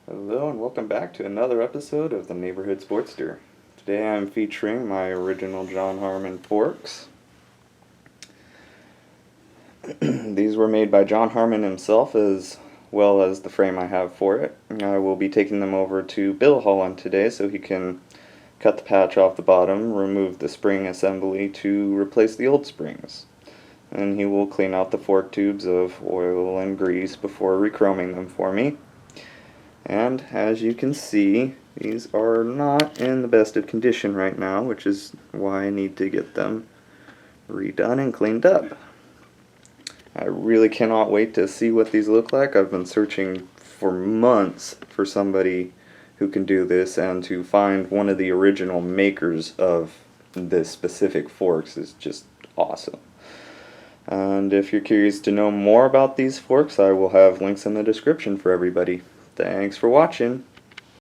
Hello and welcome back to another episode of the Neighborhood Sportster. Today I'm featuring my original John Harman forks. These were made by John Harman himself as well as the frame I have for it. I will be taking them over to Bill Holland today so he can cut the patch off the bottom, remove the spring assembly to replace the old springs. And he will clean out the fork tubes of oil and grease before rechroming them for me. And as you can see, these are not in the best of condition right now, which is why I need to get them redone and cleaned up. I really cannot wait to see what these look like. I've been searching for months for somebody who can do this, and to find one of the original makers of this specific forks is just awesome. And if you're curious to know more about these forks, I will have links in the description for everybody. Thanks for watching.